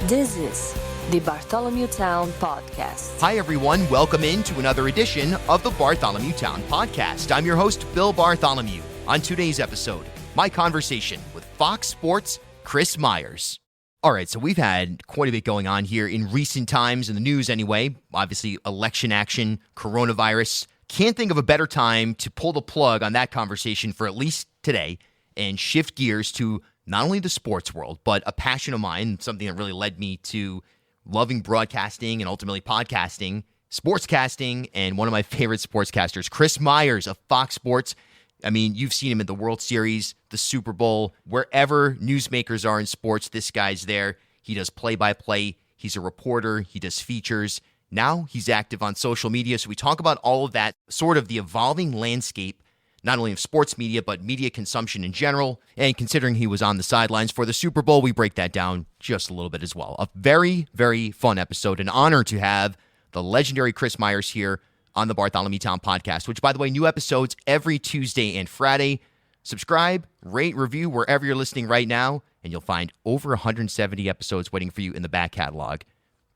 This is the Bartholomew Town Podcast. Hi, everyone. Welcome into another edition of the Bartholomew Town Podcast. I'm your host, Bill Bartholomew. On today's episode, my conversation with Fox Sports' Chris Myers. All right, so we've had quite a bit going on here in recent times, in the news anyway. Obviously, election action, coronavirus. Can't think of a better time to pull the plug on that conversation for at least today and shift gears to not only the sports world, but a passion of mine, something that really led me to loving broadcasting and ultimately podcasting, sportscasting, and one of my favorite sportscasters, Chris Myers of Fox Sports. I mean, you've seen him at the World Series, the Super Bowl, wherever newsmakers are in sports, this guy's there. He does play-by-play. He's a reporter. He does features. Now he's active on social media. So we talk about all of that, sort of the evolving landscape, not only of sports media, but media consumption in general. And considering he was on the sidelines for the Super Bowl, we break that down just a little bit as well. A very, very fun episode. An honor to have the legendary Chris Myers here on the Bartholomew Town Podcast, which, by the way, new episodes every Tuesday and Friday. Subscribe, rate, review wherever you're listening right now, and you'll find over 170 episodes waiting for you in the back catalog.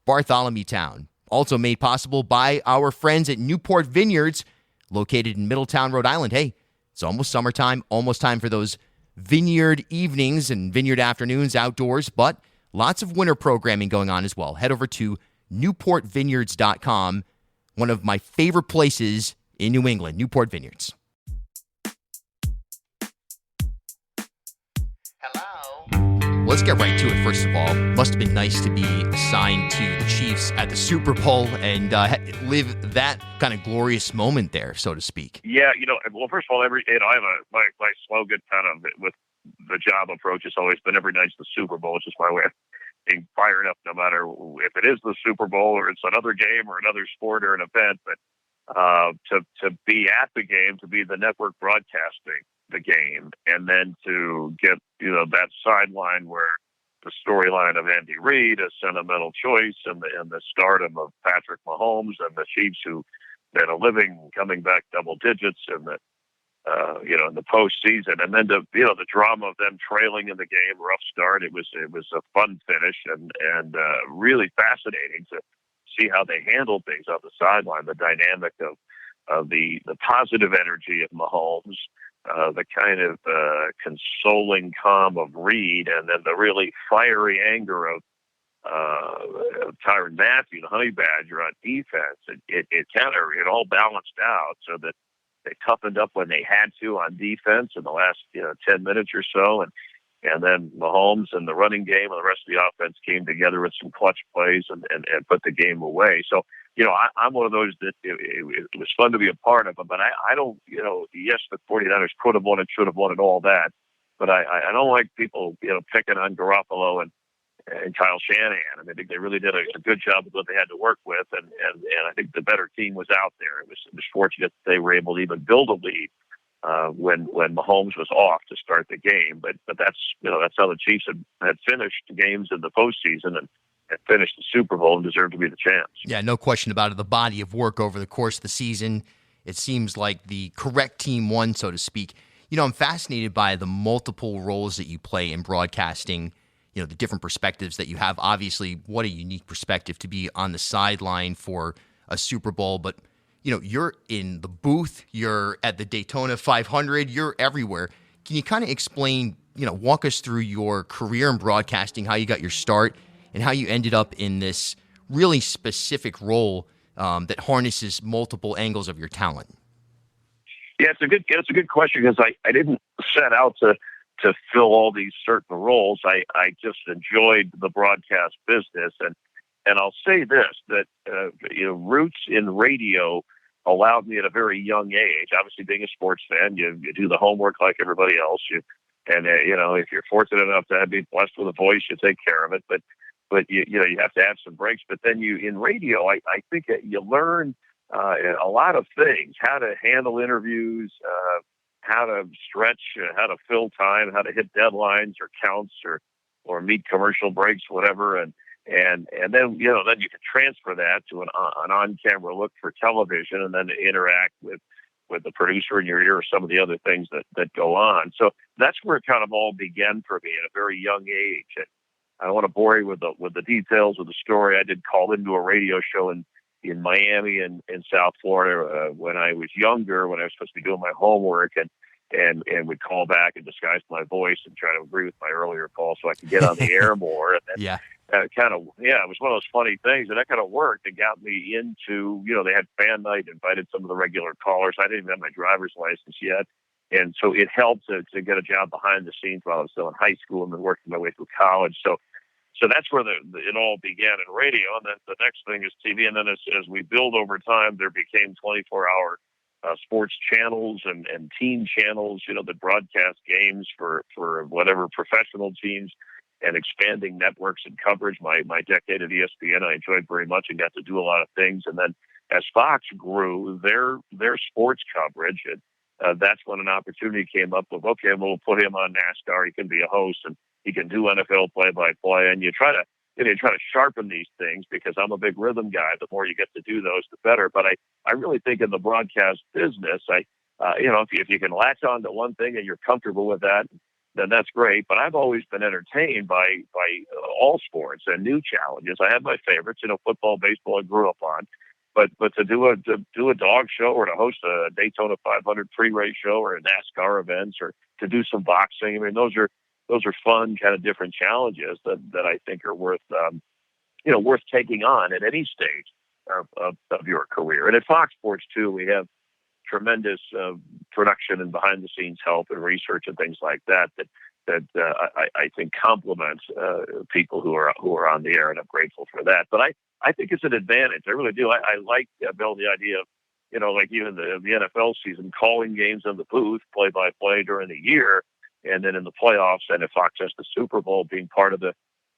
Bartholomew Town, also made possible by our friends at Newport Vineyards, located in Middletown, Rhode Island. Hey, it's almost summertime, almost time for those vineyard evenings and vineyard afternoons outdoors, but lots of winter programming going on as well. Head over to newportvineyards.com, one of my favorite places in New England, Newport Vineyards. Let's get right to it, first of all. Must have been nice to be assigned to the Chiefs at the Super Bowl and live that kind of glorious moment there, so to speak. Yeah, well, first of all, I have my slogan kind of with the job approach has always been every night's the Super Bowl. It's just my way of being fired up no matter if it is the Super Bowl or it's another game or another sport or an event. But to be at the game, to be the network broadcasting the game, and then to get that sideline where the storyline of Andy Reid, a sentimental choice, and the stardom of Patrick Mahomes and the Chiefs who made a living coming back double digits in the in the postseason, and then the drama of them trailing in the game, rough start. It was a fun finish and really fascinating to see how they handled things on the sideline, the dynamic of the positive energy of Mahomes, the kind of consoling calm of Reed, and then the really fiery anger of Tyrann Mathieu, the Honey Badger, on defense. It all balanced out so that they toughened up when they had to on defense in the last 10 minutes or so, and then Mahomes and the running game and the rest of the offense came together with some clutch plays and put the game away. So, I'm one of those that it was fun to be a part of, but I don't, yes, the 49ers could have won it, should have won it, all that. But I don't like people, picking on Garoppolo and Kyle Shanahan. I mean, I think they really did a good job with what they had to work with, and I think the better team was out there. It was fortunate that they were able to even build a lead when Mahomes was off to start the game. But that's how the Chiefs had finished games in the postseason and finished the Super Bowl and deserved to be the champs. Yeah, no question about it. The body of work over the course of the season, it seems like the correct team won, so to speak. I'm fascinated by the multiple roles that you play in broadcasting, the different perspectives that you have. Obviously, what a unique perspective to be on the sideline for a Super Bowl, but you're in the booth, you're at the Daytona 500, you're everywhere. Can you kind of explain, walk us through your career in broadcasting, how you got your start, and how you ended up in this really specific role that harnesses multiple angles of your talent? Yeah, it's a good question, because I didn't set out to fill all these certain roles. I just enjoyed the broadcast business, and I'll say this, that roots in radio allowed me at a very young age. Obviously, being a sports fan, you do the homework like everybody else. If you're fortunate enough to be blessed with a voice, you take care of it. But you have to have some breaks. But then in radio, I think that you learn a lot of things: how to handle interviews, how to stretch, how to fill time, how to hit deadlines or counts or meet commercial breaks, whatever. And then you can transfer that to an on-camera look for television, and then interact with the producer in your ear, or some of the other things that go on. So that's where it kind of all began for me at a very young age. And I don't want to bore you with the details of the story. I did call into a radio show in Miami and in South Florida when I was younger, when I was supposed to be doing my homework, and would call back and disguise my voice and try to agree with my earlier call so I could get on the air more. And then, Yeah. it was one of those funny things, and that kind of worked. It got me into, they had fan night, invited some of the regular callers. I didn't even have my driver's license yet. And so it helped to get a job behind the scenes while I was still in high school and then working my way through college. So that's where it all began in radio. And then the next thing is TV. And then as we build over time, there became 24-hour sports channels and team channels, that broadcast games for whatever professional teams, and expanding networks and coverage. My decade at ESPN, I enjoyed very much and got to do a lot of things. And then as Fox grew their sports coverage, and that's when an opportunity came up of, okay, we'll put him on NASCAR. He can be a host and he can do NFL play-by-play. And you try to sharpen these things, because I'm a big rhythm guy. The more you get to do those, the better. But I really think in the broadcast business, if you can latch on to one thing and you're comfortable with that, then that's great. But I've always been entertained by all sports and new challenges. I have my favorites, football, baseball, I grew up on. But to do a dog show, or to host a Daytona 500 pre-race show, or a NASCAR events, or to do some boxing, I mean, those are fun, kind of different challenges that I think are worth taking on at any stage of your career. And at Fox Sports too, we have tremendous production and behind the scenes help and research and things like that I think complements people who are on the air, and I'm grateful for that. But I think it's an advantage. I really do. I like, Bill, the idea of, like even the NFL season, calling games in the booth, play-by-play during the year, and then in the playoffs, and if Fox has the Super Bowl, being part of the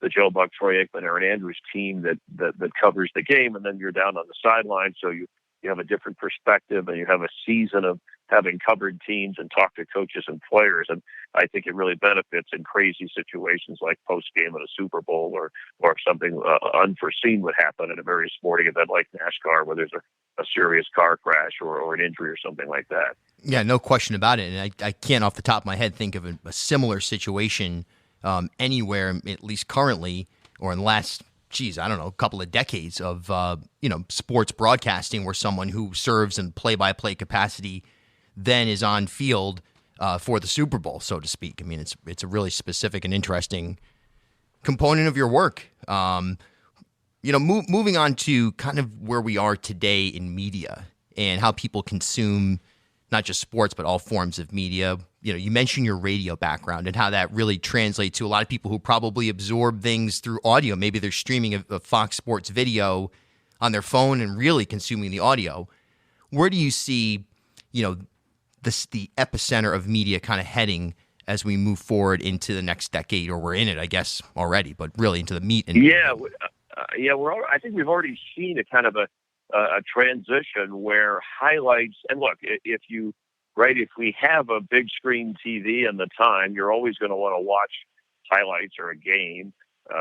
Joe Buck, Troy Aikman, Aaron Andrews team that covers the game, and then you're down on the sideline, so you have a different perspective, and you have a season of having covered teams and talked to coaches and players. And I think it really benefits in crazy situations like post-game at a Super Bowl, or if something unforeseen would happen at a very sporting event like NASCAR, where there's a serious car crash or an injury or something like that. Yeah, no question about it. And I can't off the top of my head think of a similar situation anywhere, at least currently, or in the last, a couple of decades of, sports broadcasting, where someone who serves in play-by-play capacity then is on field for the Super Bowl, so to speak. I mean, it's a really specific and interesting component of your work. Moving on to kind of where we are today in media and how people consume not just sports, but all forms of media. You mentioned your radio background and how that really translates to a lot of people who probably absorb things through audio. Maybe they're streaming a Fox Sports video on their phone and really consuming the audio. Where do you see, the epicenter of media kind of heading as we move forward into the next decade, or we're in it, I guess, already, but really into the meat? And I think we've already seen a kind of a transition where highlights, and look, if we have a big screen TV and the time, you're always going to want to watch highlights or a game,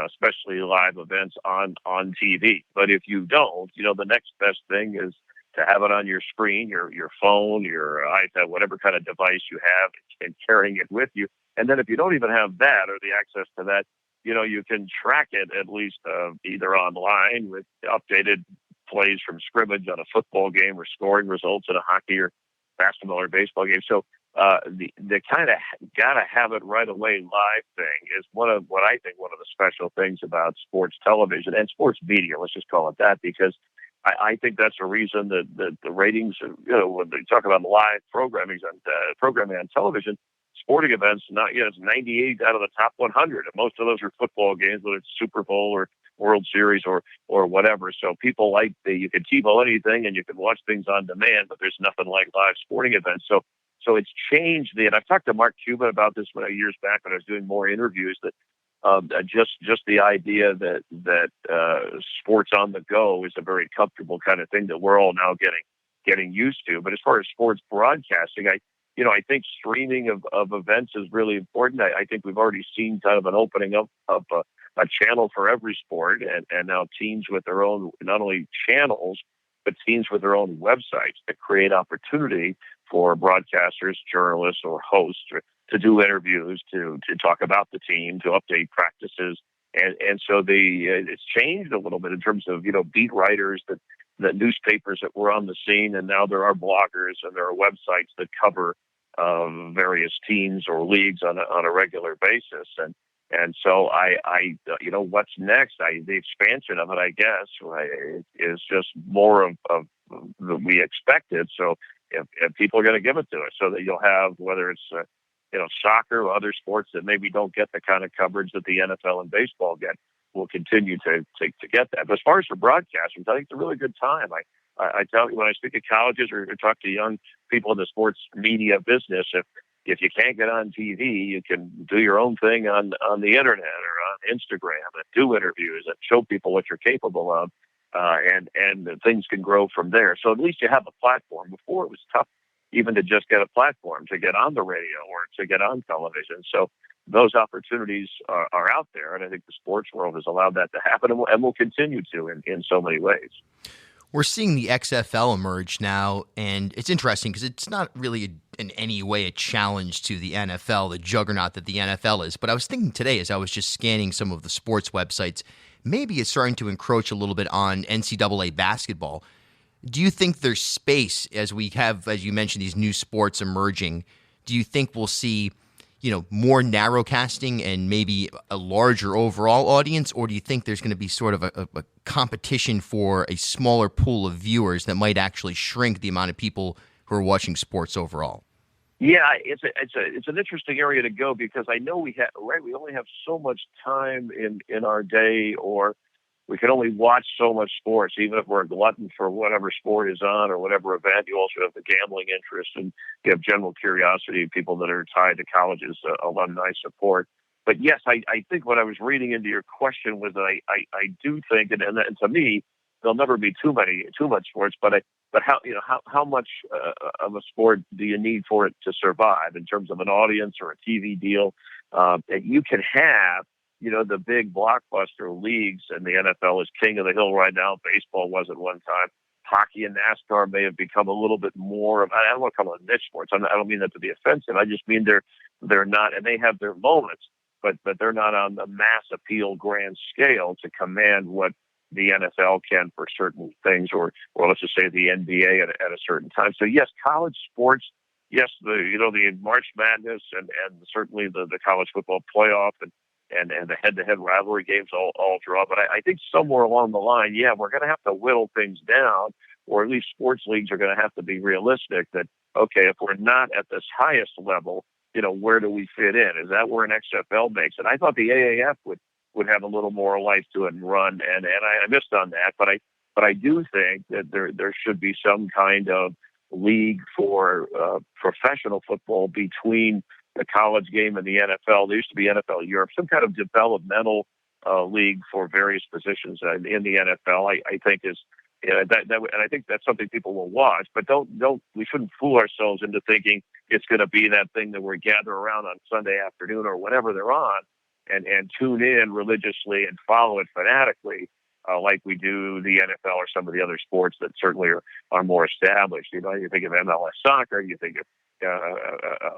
especially live events on TV. But if you don't, the next best thing is to have it on your screen, your phone, your iPad, whatever kind of device you have, and carrying it with you. And then if you don't even have that or the access to that, you can track it at least either online with updated plays from scrimmage on a football game, or scoring results in a hockey or basketball or baseball game. So the kind of gotta have it right away live thing is one of the special things about sports television and sports media. Let's just call it that, because I think that's a reason that the ratings, when they talk about live programming on television, sporting events, it's 98 out of the top 100, and most of those are football games, whether it's Super Bowl or World Series or whatever. So people like you can TiVo anything and you can watch things on demand, but there's nothing like live sporting events. So it's changed. And I've talked to Mark Cuban about this years back when I was doing more interviews, that just the idea that sports on the go is a very comfortable kind of thing that we're all now getting used to. But as far as sports broadcasting, I think streaming of events is really important. I think we've already seen kind of an opening up of a channel for every sport, and now teams with their own, not only channels, but teams with their own websites that create opportunity for broadcasters, journalists, or hosts to do interviews, to talk about the team, to update practices, And so it's changed a little bit in terms of, beat writers, the newspapers that were on the scene, and now there are bloggers and there are websites that cover various teams or leagues on a regular basis. And so what's next? The expansion of it, I guess, right, is just more of we expected. So if people are going to give it to us, so that you'll have, whether it's soccer or other sports that maybe don't get the kind of coverage that the NFL and baseball get, will continue to get that. But as far as for broadcasters, I think it's a really good time. I tell you, when I speak at colleges or talk to young people in the sports media business, if you can't get on TV, you can do your own thing on the internet or on Instagram and do interviews and show people what you're capable of, and things can grow from there. So at least you have a platform. Before, it was tough even to just get a platform, to get on the radio or to get on television. So those opportunities are out there, and I think the sports world has allowed that to happen and will continue to in so many ways. We're seeing the XFL emerge now, and it's interesting because it's not really in any way a challenge to the NFL, the juggernaut that the NFL is. But I was thinking today, as I was just scanning some of the sports websites, maybe it's starting to encroach a little bit on NCAA basketball. Do you think there's space as we have, as you mentioned, these new sports emerging? Do you think we'll see, more narrowcasting and maybe a larger overall audience, or do you think there's going to be sort of a competition for a smaller pool of viewers that might actually shrink the amount of people who are watching sports overall? Yeah, it's an interesting area to go, because I know we only have so much time in our day, or we can only watch so much sports. Even if we're a glutton for whatever sport is on or whatever event, you also have the gambling interest, and you have general curiosity, people that are tied to colleges, alumni support. But yes, I think what I was reading into your question was that I do think, and to me, there'll never be too much sports, but how much of a sport do you need for it to survive in terms of an audience or a TV deal? You can have, the big blockbuster leagues, and the NFL is king of the hill right now. Baseball was at one time. Hockey and NASCAR may have become a little bit more of, I don't want to call it niche sports. I don't mean that to be offensive. I just mean they're not, and they have their moments, but they're not on the mass appeal grand scale to command what the NFL can for certain things, or let's just say the NBA at a certain time. So yes, college sports, yes, the March Madness and certainly the college football playoff and the head-to-head rivalry games all draw. But I think somewhere along the line, we're going to have to whittle things down, or at least sports leagues are going to have to be realistic that, okay, if we're not at this highest level, where do we fit in? Is that where an XFL makes it? I thought the AAF would have a little more life to it and run, and I missed on that. But I do think that there should be some kind of league for professional football between the college game and the NFL. There used to be NFL Europe, some kind of developmental league for various positions in the NFL. I think is that, and I think that's something people will watch. But we shouldn't fool ourselves into thinking it's going to be that thing that we gather around on Sunday afternoon or whenever they're on, and tune in religiously and follow it fanatically, like we do the NFL or some of the other sports that certainly are more established. You think of MLS soccer, you think of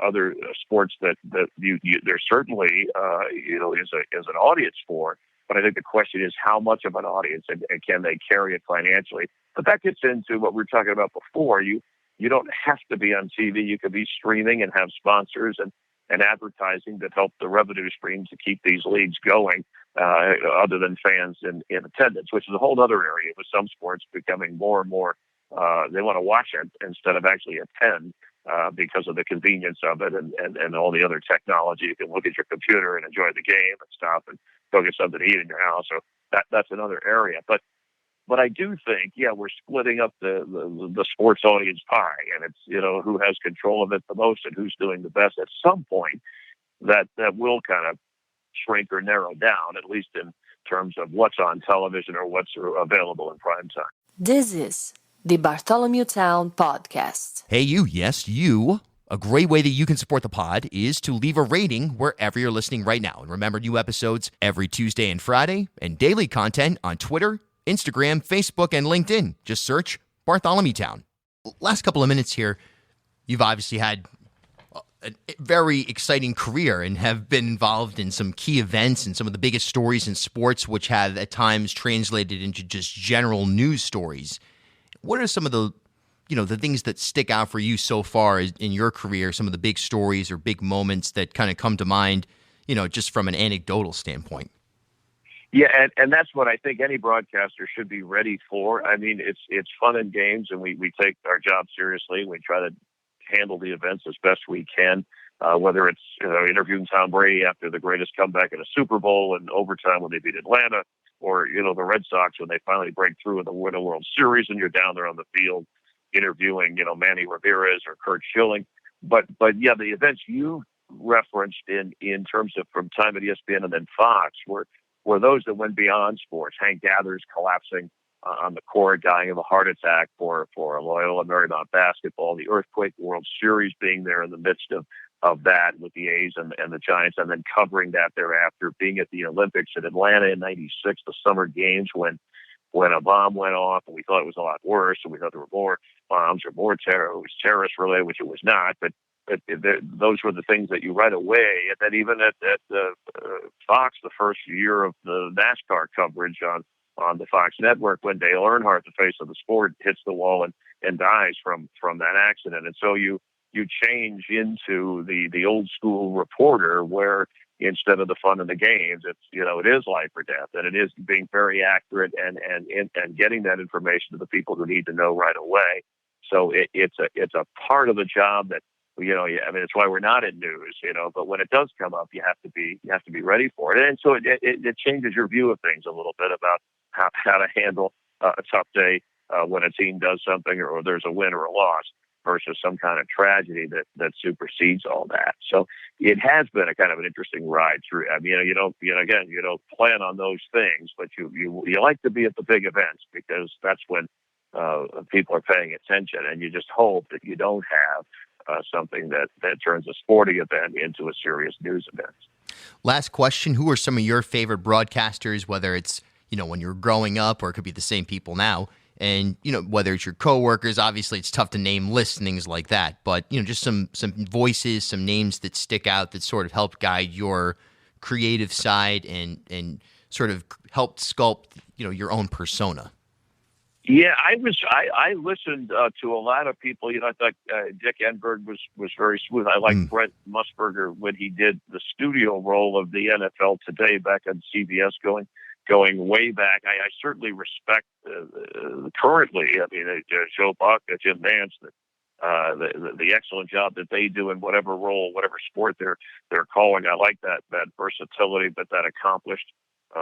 other sports that there certainly is an audience for. But I think the question is how much of an audience, and can they carry it financially? But that gets into what we were talking about before. You don't have to be on TV. You could be streaming and have sponsors and advertising that help the revenue stream to keep these leagues going, other than fans in attendance, which is a whole other area with some sports becoming more and more, they want to watch it instead of actually attend, because of the convenience of it and all the other technology. You can look at your computer and enjoy the game and stuff and go get something to eat in your house. So that's another area. But I do think, we're splitting up the sports audience pie, and it's, who has control of it the most and who's doing the best. At some point, that will kind of shrink or narrow down, at least in terms of what's on television or what's available in prime time. This is the Bartholomew Town Podcast. Hey, yes, you. A great way that you can support the pod is to leave a rating wherever you're listening right now. And remember, new episodes every Tuesday and Friday, and daily content on Twitter, Instagram, Facebook, and LinkedIn. Just search Bartholomew Town. Last couple of minutes here, you've obviously had a very exciting career and have been involved in some key events and some of the biggest stories in sports, which have at times translated into just general news stories. What are some of the things that stick out for you so far in your career, some of the big stories or big moments that kind of come to mind, just from an anecdotal standpoint? Yeah, and that's what I think any broadcaster should be ready for. I mean, it's fun and games, and we take our job seriously. We try to handle the events as best we can, whether it's interviewing Tom Brady after the greatest comeback in a Super Bowl and overtime when they beat Atlanta, or the Red Sox when they finally break through and win a World Series, and you're down there on the field interviewing Manny Ramirez or Curt Schilling. But yeah, the events you referenced in terms of from time at ESPN and then Fox were those that went beyond sports. Hank Gathers collapsing on the court, dying of a heart attack for Loyola Marymount basketball, the earthquake World Series being there in the midst of that with the A's and the Giants, and then covering that thereafter, being at the Olympics in Atlanta in '96, the Summer Games when a bomb went off, and we thought it was a lot worse, and we thought there were more bombs or more terrorist related, which it was not, but those were the things that you right away. And then even at Fox, the first year of the NASCAR coverage on the Fox network, when Dale Earnhardt, the face of the sport, hits the wall and dies from that accident. And so you change into the old school reporter, where instead of the fun and the games, it's it is life or death, and it is being very accurate and getting that information to the people who need to know right away. So it's a part of the job that I mean, it's why we're not in news, but when it does come up, you have to be ready for it. And so it changes your view of things a little bit about how to handle a tough day when a team does something or there's a win or a loss versus some kind of tragedy that supersedes all that. So it has been a kind of an interesting ride through. I mean, you don't plan on those things, but you like to be at the big events because that's when people are paying attention, and you just hope that you don't have something that turns a sporting event into a serious news event. Last question. Who are some of your favorite broadcasters, whether it's, when you're growing up, or it could be the same people now, and, whether it's your coworkers? Obviously it's tough to name lists and things like that, but, just some voices, some names that stick out that sort of help guide your creative side and sort of help sculpt, your own persona. Yeah, I listened to a lot of people. I thought Dick Enberg was very smooth. I liked Brent Musburger when he did the studio role of the NFL Today back on CBS, going way back. I certainly respect currently. I mean, Joe Buck, Jim Nance, the excellent job that they do in whatever role, whatever sport they're calling. I like that versatility, but that accomplished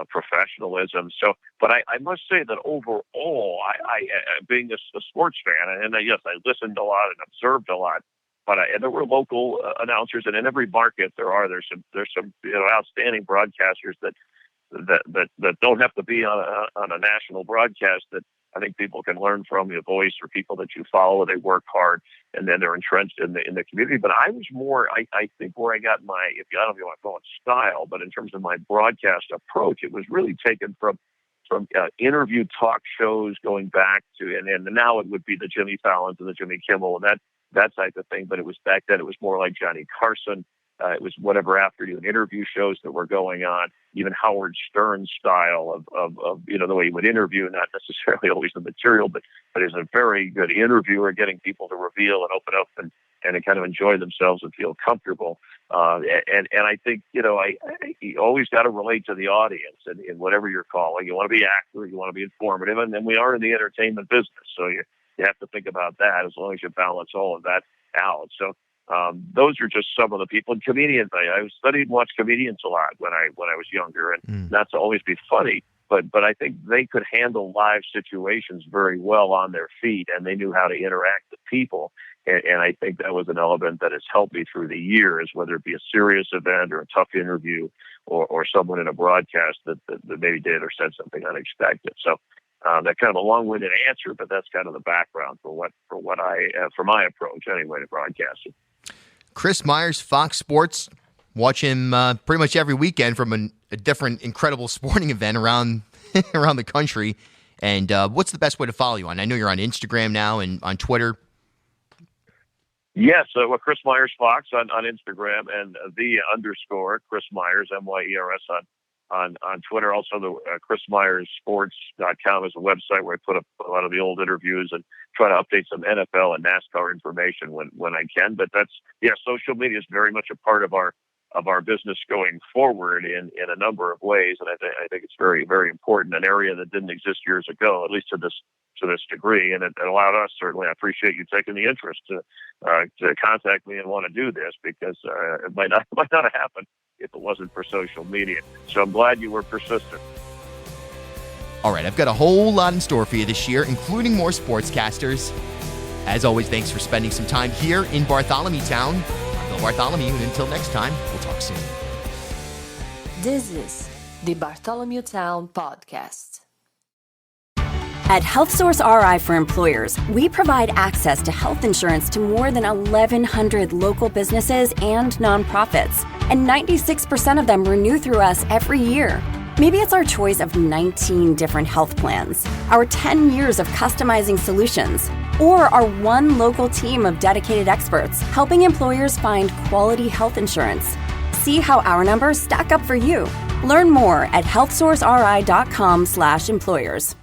professionalism. So, but I must say that overall, I being a sports fan, and yes, I listened a lot and observed a lot, but and there were local announcers, and in every market there's some outstanding broadcasters that don't have to be on a national broadcast that I think people can learn from. The voice or people that you follow, they work hard and then they're entrenched in the community. But I was more, I think where I got my, I don't know if you want to call it style, but in terms of my broadcast approach, it was really taken from interview talk shows going back to, and now it would be the Jimmy Fallon and the Jimmy Kimmel and that type of thing. But it was back then, it was more like Johnny Carson. It was whatever afternoon interview shows that were going on, even Howard Stern's style of the way he would interview, not necessarily always the material, but he's a very good interviewer, getting people to reveal and open up and kind of enjoy themselves and feel comfortable. And I think, you always got to relate to the audience in whatever you're calling. You want to be accurate, you want to be informative, and then we are in the entertainment business. So you have to think about that as long as you balance all of that out. So, those are just some of the people. And comedians, I studied and watched comedians a lot when I was younger, and not to always be funny, but I think they could handle live situations very well on their feet, and they knew how to interact with people. And I think that was an element that has helped me through the years, whether it be a serious event or a tough interview or someone in a broadcast that maybe did or said something unexpected. So that kind of a long-winded answer, but that's kind of the background for my approach anyway to broadcasting. Chris Myers, Fox Sports. Watch him pretty much every weekend from a different incredible sporting event around the country. And what's the best way to follow you on? I know you're on Instagram now and on Twitter. Yes, well, Chris Myers Fox on Instagram, and _ Chris Myers, Myers on Twitter. Also, the ChrisMyersSports.com is a website where I put up a lot of the old interviews and try to update some NFL and NASCAR information when I can. But social media is very much a part of our business going forward in a number of ways, and I think it's very, very important. An area that didn't exist years ago, at least to this degree, and it allowed us. Certainly, I appreciate you taking the interest to contact me and want to do this, because it might not have happened if it wasn't for social media. So I'm glad you were persistent. All right, I've got a whole lot in store for you this year, including more sportscasters. As always, thanks for spending some time here in Bartholomew Town. I'm Bill Bartholomew, and until next time, we'll talk soon. This is the Bartholomew Town Podcast. At HealthSource RI for Employers, we provide access to health insurance to more than 1,100 local businesses and nonprofits, and 96% of them renew through us every year. Maybe it's our choice of 19 different health plans, our 10 years of customizing solutions, or our one local team of dedicated experts helping employers find quality health insurance. See how our numbers stack up for you. Learn more at healthsourceri.com/employers.